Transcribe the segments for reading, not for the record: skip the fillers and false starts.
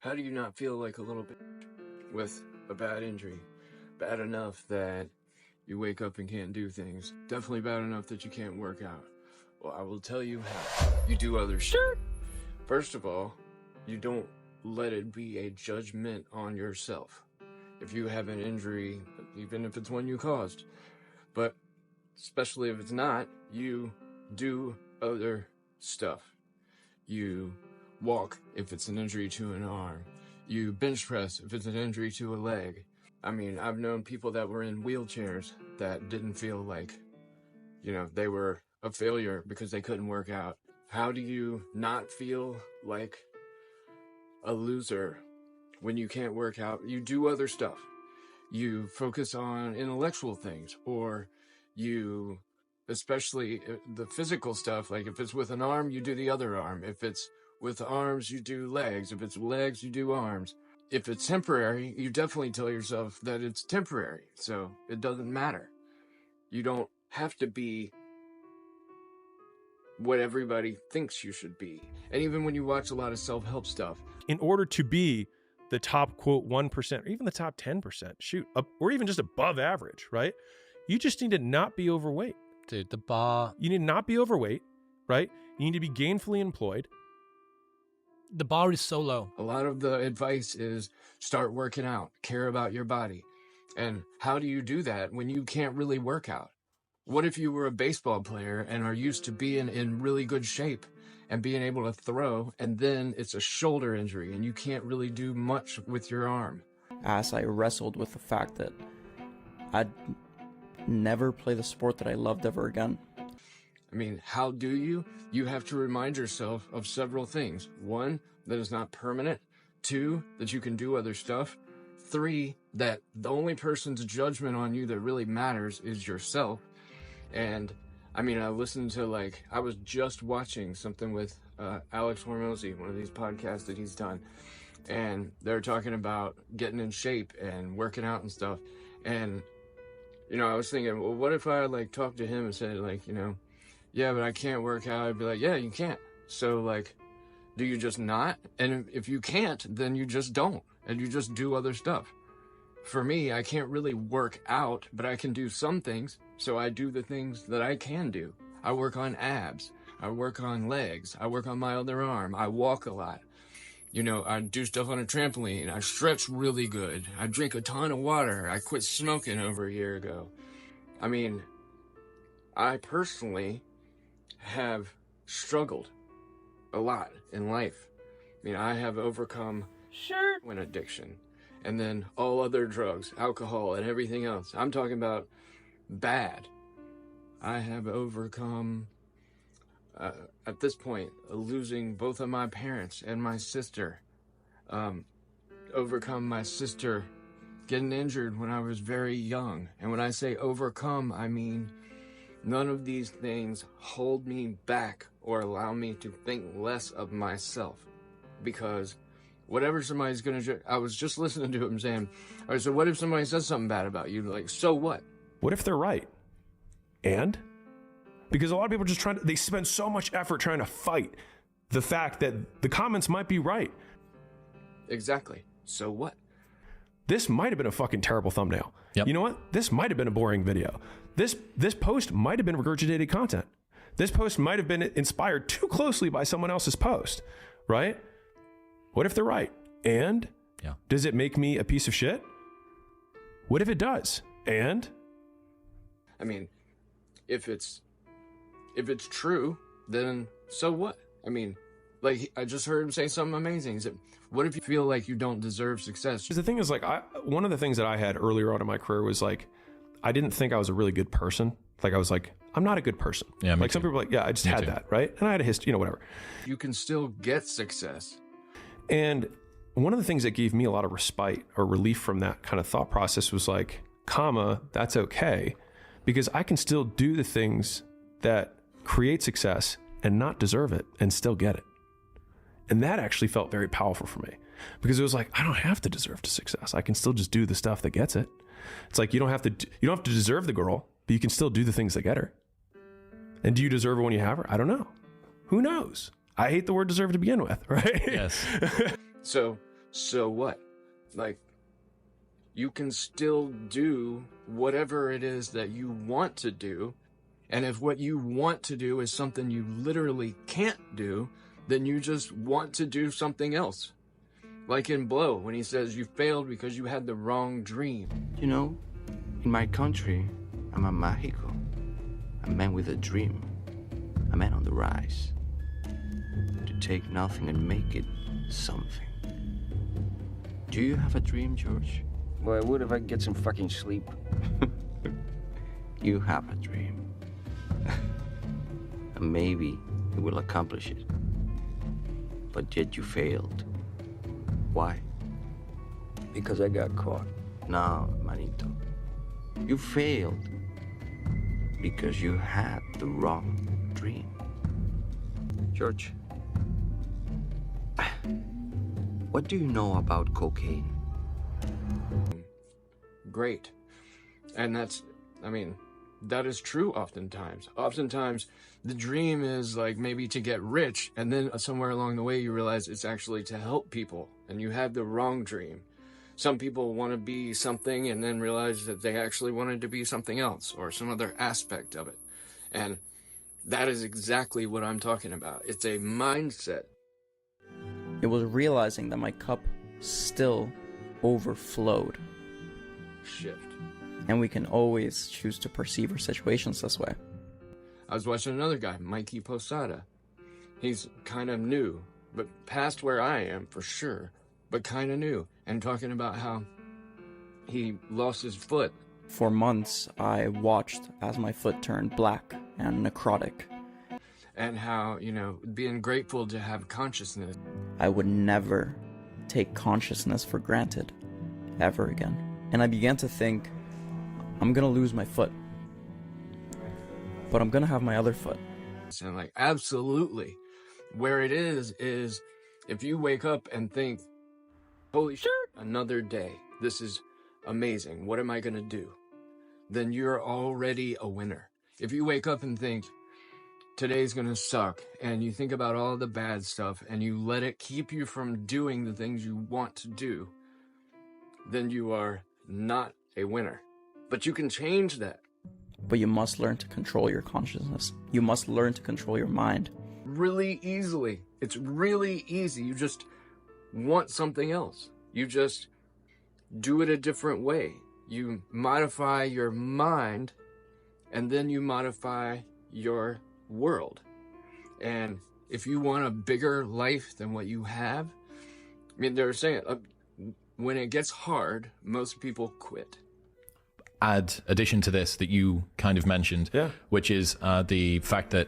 How do you not feel like a little bit with a bad injury? Bad enough that you wake up and can't do things. Definitely bad enough that you can't work out. Well, I will tell you how. You do other shit. First of all, you don't let it be a judgment on yourself. If you have an injury, even if it's one you caused, but especially if it's not, you do other stuff. You walk if it's an injury to an arm. You bench press if it's an injury to a leg. I mean, I've known people that were in wheelchairs that didn't feel like, they were a failure because they couldn't work out. How do you not feel like a loser when you can't work out? You do other stuff. You focus on intellectual things, or you, especially the physical stuff, like if it's with an arm, you do the other arm. If it's with arms, you do legs. If it's legs, you do arms. If it's temporary, you definitely tell yourself that it's temporary, so it doesn't matter. You don't have to be what everybody thinks you should be. And even when you watch a lot of self-help stuff, in order to be the top, quote, 1%, or even the top 10%, or even just above average, right? You just need to not be overweight. Dude, the bar... You need to not be overweight, right? You need to be gainfully employed. The bar is so low. a lot of the advice is start working out, care about your body. And how do you do that when you can't really work out? What if you were a baseball player and are used to being in really good shape and being able to throw, and then it's a shoulder injury and you can't really do much with your arm? As I wrestled with the fact that I'd never play the sport that I loved ever again. I mean, how do you? You have to remind yourself of several things. One, that it's not permanent. Two, that you can do other stuff. Three, that the only person's judgment on you that really matters is yourself. And I mean, I listened to I was just watching something with Alex Hormozy, one of these podcasts that he's done. And they're talking about getting in shape and working out and stuff. And, I was thinking, well, what if I talked to him and said yeah, but I can't work out. I'd be like, yeah, you can't. So do you just not? And if you can't, then you just don't. And you just do other stuff. For me, I can't really work out, but I can do some things. So I do the things that I can do. I work on abs. I work on legs. I work on my other arm. I walk a lot. I do stuff on a trampoline. I stretch really good. I drink a ton of water. I quit smoking over a year ago. I mean, I personally have struggled a lot in life. I mean, I have overcome heroin addiction and then all other drugs, alcohol, and everything else. I'm talking about bad. I have overcome, at this point, losing both of my parents and my sister. Overcome my sister getting injured when I was very young. And when I say overcome, I mean none of these things hold me back or allow me to think less of myself. Because whatever somebody's going to... I was just listening to him saying, all right, so what if somebody says something bad about you? So what? What if they're right? And? Because a lot of people just they spend so much effort trying to fight the fact that the comments might be right. Exactly. So what? This might have been a fucking terrible thumbnail. Yep. You know what? This might have been a boring video. This post might have been regurgitated content. This post might have been inspired too closely by someone else's post, right? What if they're right? And? Yeah. Does it make me a piece of shit? What if it does? And? I mean, if it's true, then so what? I mean, I just heard him say something amazing. He said, what if you feel like you don't deserve success? The thing is, one of the things that I had earlier on in my career was I didn't think I was a really good person. I was I'm not a good person. Yeah, me too. Some people are yeah, I just had that, right? And I had a history, whatever. You can still get success. And one of the things that gave me a lot of respite or relief from that kind of thought process was that's okay. Because I can still do the things that create success and not deserve it and still get it. And that actually felt very powerful for me because it was I don't have to deserve the success. I can still just do the stuff that gets it. It's you don't have to deserve the girl, but you can still do the things that get her. And do you deserve her when you have her? I don't know. Who knows? I hate the word deserve to begin with, right? Yes. So so what? Like, you can still do whatever it is that you want to do. And if what you want to do is something you literally can't do, then you just want to do something else. Like in Blow, when he says you failed because you had the wrong dream. You know, in my country, I'm a mágico, a man with a dream, a man on the rise. To take nothing and make it something. Do you have a dream, George? Well, I would if I could get some fucking sleep. You have a dream. And maybe you will accomplish it. But yet you failed. Why? Because I got caught. No, manito. You failed because you had the wrong dream. George, what do you know about cocaine? Great. And that's, I mean, that is true oftentimes. Oftentimes, the dream is like maybe to get rich, and then somewhere along the way you realize it's actually to help people, and you had the wrong dream. Some people want to be something and then realize that they actually wanted to be something else or some other aspect of it. And that is exactly what I'm talking about. It's a mindset. It was realizing that my cup still overflowed. Shift. And we can always choose to perceive our situations this way. I was watching another guy, Mikey Posada. He's kind of new, but past where I am for sure, but kind of new. And talking about how he lost his foot. For months, I watched as my foot turned black and necrotic. And how, being grateful to have consciousness. I would never take consciousness for granted, ever again. And I began to think, I'm gonna lose my foot, but I'm gonna have my other foot. And like, absolutely. Where it is if you wake up and think, holy shit, another day. This is amazing. What am I gonna do? Then you're already a winner. If you wake up and think, today's gonna suck, and you think about all the bad stuff, and you let it keep you from doing the things you want to do, then you are not a winner. But you can change that. But you must learn to control your consciousness. You must learn to control your mind. Really easily. It's really easy. You just want something else. You just do it a different way. You modify your mind, and then you modify your world. And if you want a bigger life than what you have, I mean, they're saying when it gets hard, most people quit. Addition to this that you kind of mentioned, which is the fact that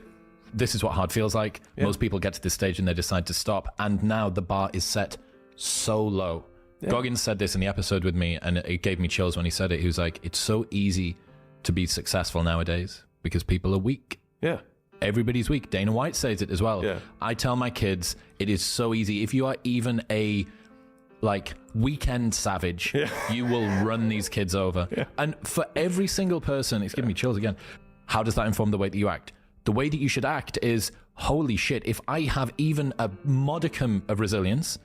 this is what hard feels like. Yeah. Most people get to this stage and they decide to stop, and now the bar is set so low. Yeah. Goggins said this in the episode with me, and it gave me chills when he said it. He was like, it's so easy to be successful nowadays because people are weak. Yeah. Everybody's weak. Dana White says it as well. Yeah. I tell my kids, it is so easy. If you are even a weekend savage, you will run these kids over. Yeah. And for every single person, it's giving me chills again. How does that inform the way that you act? The way that you should act is, holy shit, if I have even a modicum of resilience,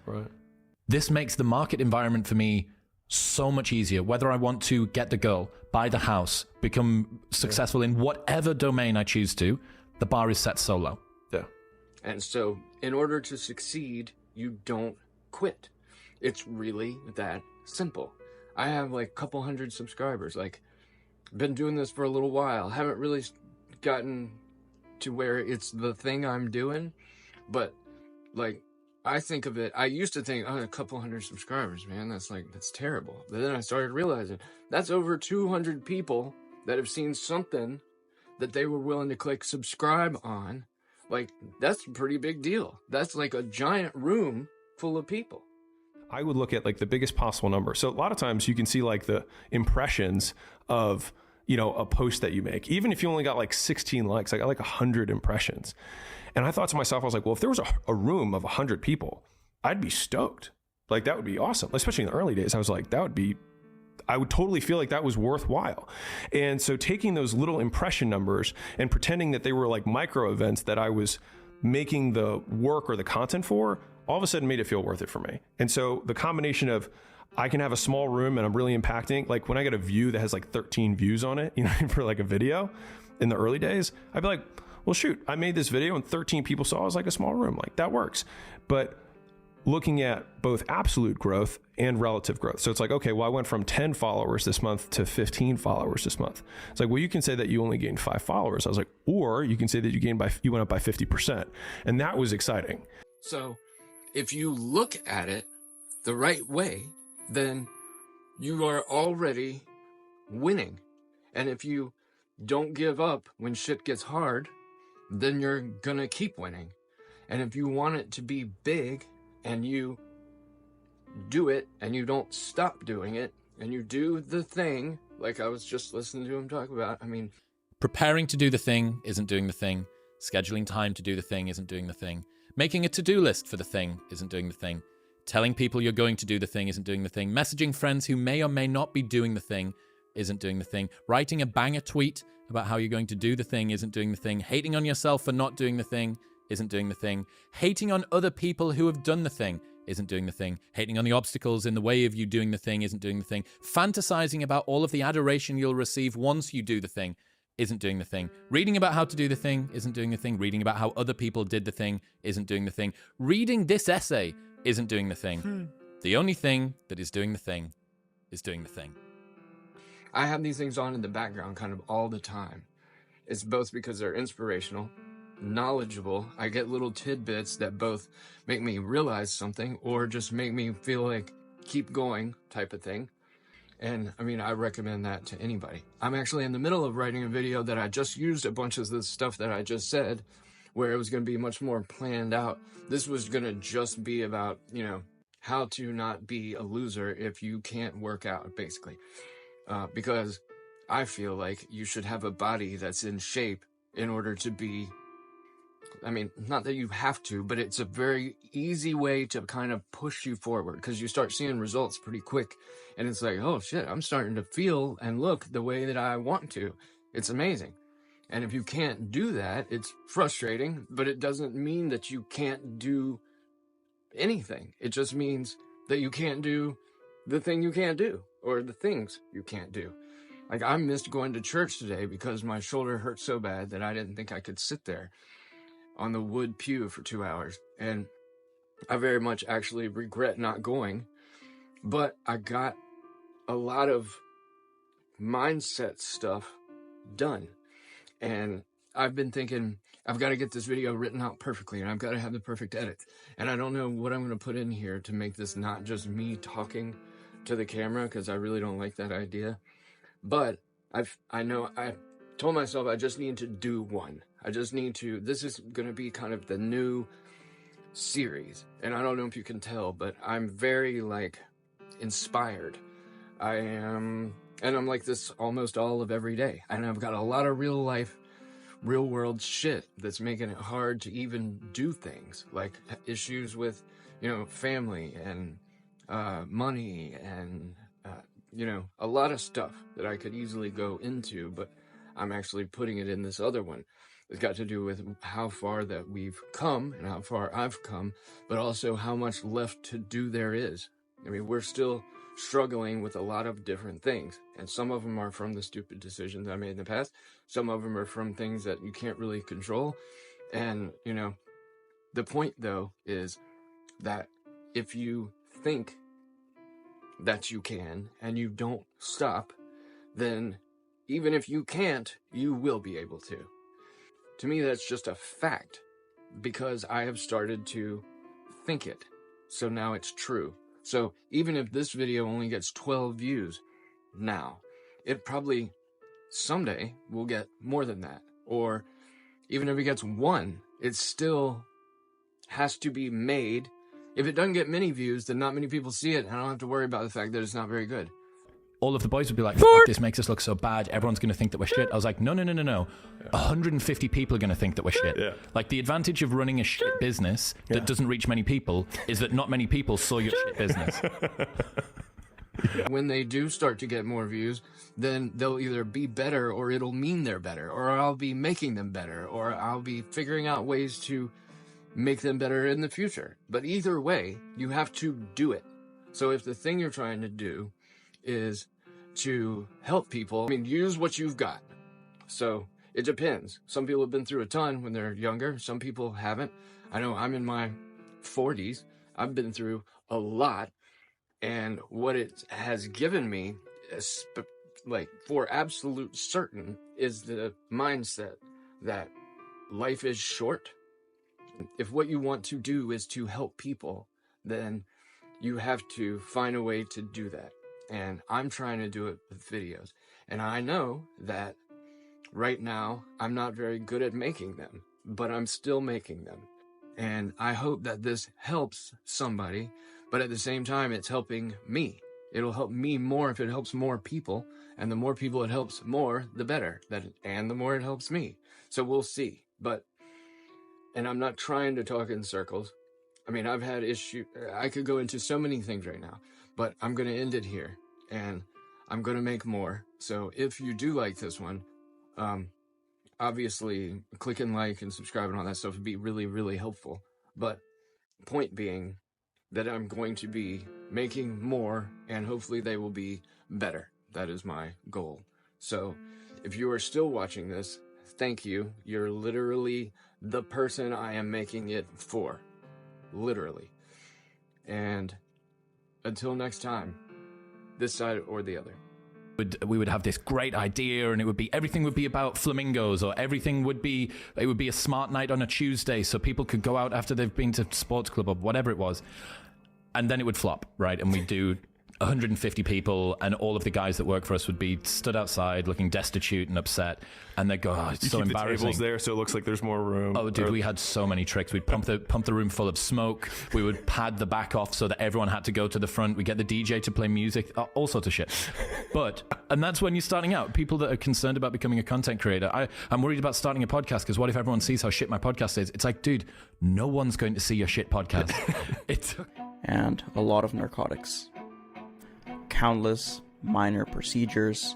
this makes the market environment for me so much easier. Whether I want to get the girl, buy the house, become successful in whatever domain I choose to, the bar is set so low. Yeah. And so in order to succeed, you don't quit. It's really that simple. I have like a couple hundred subscribers. Like, been doing this for a little while. Haven't really gotten to where it's the thing I'm doing, but like, I think of it, I used to think, a couple hundred subscribers, man, that's terrible. But then I started realizing that's over 200 people that have seen something that they were willing to click subscribe on. Like, that's a pretty big deal. That's like a giant room full of people. I would look at like the biggest possible number. So a lot of times you can see like the impressions of, a post that you make. Even if you only got like 16 likes, I got like 100 impressions. And I thought to myself, I was like, well, if there was a room of 100 people, I'd be stoked. Like, that would be awesome. Especially in the early days, I was like, I would totally feel like that was worthwhile. And so taking those little impression numbers and pretending that they were like micro events that I was making the work or the content for, all of a sudden made it feel worth it for me. And so the combination of I can have a small room and I'm really impacting, like when I get a view that has like 13 views on it, you know, for like a video in the early days, I'd be like, well, shoot, I made this video and 13 people saw it. Was like a small room. Like that works. But looking at both absolute growth and relative growth. So it's like, okay, well, I went from 10 followers this month to 15 followers this month. It's like, well, you can say that you only gained 5 followers. I was like, or you can say that you went up by 50%. And that was exciting. So if you look at it the right way, then you are already winning. And if you don't give up when shit gets hard, then you're gonna keep winning. And if you want it to be big and you do it and you don't stop doing it and you do the thing, like I was just listening to him talk about, I mean, Preparing to do the thing isn't doing the thing. Scheduling time to do the thing isn't doing the thing. Making a to-do list for the thing isn't doing the thing. Telling people you're going to do the thing isn't doing the thing. Messaging friends who may or may not be doing the thing isn't doing the thing. Writing a banger tweet about how you're going to do the thing isn't doing the thing. Hating on yourself for not doing the thing isn't doing the thing. Hating on other people who have done the thing isn't doing the thing. Hating on the obstacles in the way of you doing the thing isn't doing the thing. Fantasizing about all of the adoration you'll receive once you do the thing isn't doing the thing. Reading about how to do the thing isn't doing the thing. Reading about how other people did the thing isn't doing the thing. Reading this essay isn't doing the thing. The only thing that is doing the thing is doing the thing. I have these things on in the background kind of all the time. It's both because they're inspirational, knowledgeable. I get little tidbits that both make me realize something or just make me feel like keep going type of thing. And I mean, I recommend that to anybody. I'm actually in the middle of writing a video that I just used a bunch of the stuff that I just said, where it was going to be much more planned out. This was going to just be about, you know, how to not be a loser if you can't work out, basically. Because I feel like you should have a body that's in shape in order to be, I mean, not that you have to, but it's a very easy way to kind of push you forward because you start seeing results pretty quick. And it's like, oh shit, I'm starting to feel and look the way that I want to. It's amazing. And if you can't do that, it's frustrating, but it doesn't mean that you can't do anything. It just means that you can't do the thing you can't do or the things you can't do. Like I missed going to church today because my shoulder hurt so bad that I didn't think I could sit there on the wood pew for 2 hours. And I very much actually regret not going, but I got a lot of mindset stuff done. And I've been thinking, I've got to get this video written out perfectly and I've got to have the perfect edit. And I don't know what I'm going to put in here to make this not just me talking to the camera because I really don't like that idea. But I told myself I just need to do one. I just need to, this is going to be kind of the new series. And I don't know if you can tell, but I'm very like inspired. I am, and I'm like this almost all of every day. And I've got a lot of real life, real world shit that's making it hard to even do things like issues with, you know, family and money and, you know, a lot of stuff that I could easily go into, but I'm actually putting it in this other one. It's got to do with how far that we've come and how far I've come, but also how much left to do there is. I mean, we're still struggling with a lot of different things, and some of them are from the stupid decisions I made in the past. Some of them are from things that you can't really control. And, you know, the point though is that if you think that you can and you don't stop, then even if you can't, you will be able to. To me, that's just a fact because I have started to think it. So now it's true. So even if this video only gets 12 views now, it probably someday will get more than that. Or even if it gets 1, it still has to be made. If it doesn't get many views, then not many people see it. And I don't have to worry about the fact that it's not very good. All of the boys would be like, fuck, this makes us look so bad. Everyone's going to think that we're shit. I was like, no. 150 people are going to to think that we're shit. Yeah. Like the advantage of running a shit business that doesn't reach many people is that not many people saw your shit business. When they do start to get more views, then they'll either be better or it'll mean they're better, or I'll be making them better, or I'll be figuring out ways to make them better in the future. But either way, you have to do it. So if the thing you're trying to do is to help people, I mean, use what you've got. So it depends. Some people have been through a ton when they're younger. Some people haven't. I know I'm in my 40s. I've been through a lot. And what it has given me, like for absolute certain, is the mindset that life is short. If what you want to do is to help people, then you have to find a way to do that. And I'm trying to do it with videos. And I know that right now I'm not very good at making them, but I'm still making them. And I hope that this helps somebody, but at the same time, it's helping me. It'll help me more if it helps more people. And the more people it helps more, the better. And the more it helps me. So we'll see. And I'm not trying to talk in circles. I mean, I've had issues. I could go into so many things right now, but I'm going to end it here. And I'm going to make more. So if you do like this one, obviously click and like and subscribe and all that stuff would be really, really helpful. But point being that I'm going to be making more and hopefully they will be better. That is my goal. So if you are still watching this, thank you. You're literally the person I am making it for. Literally. And until next time, this side or the other. We would have this great idea, and everything would be about flamingos, or it would be a smart night on a Tuesday, so people could go out after they've been to sports club or whatever it was, and then it would flop, right? And we'd do 150 people, and all of the guys that work for us would be stood outside looking destitute and upset, and they'd go, "Oh, it's so embarrassing." The tables there, so it looks like there's more room. Oh, dude, we had so many tricks. We'd pump the room full of smoke. We would pad the back off so that everyone had to go to the front. We'd get the DJ to play music, all sorts of shit. And that's when you're starting out. People that are concerned about becoming a content creator. I'm worried about starting a podcast because what if everyone sees how shit my podcast is? It's like, dude, no one's going to see your shit podcast. And a lot of narcotics. Countless minor procedures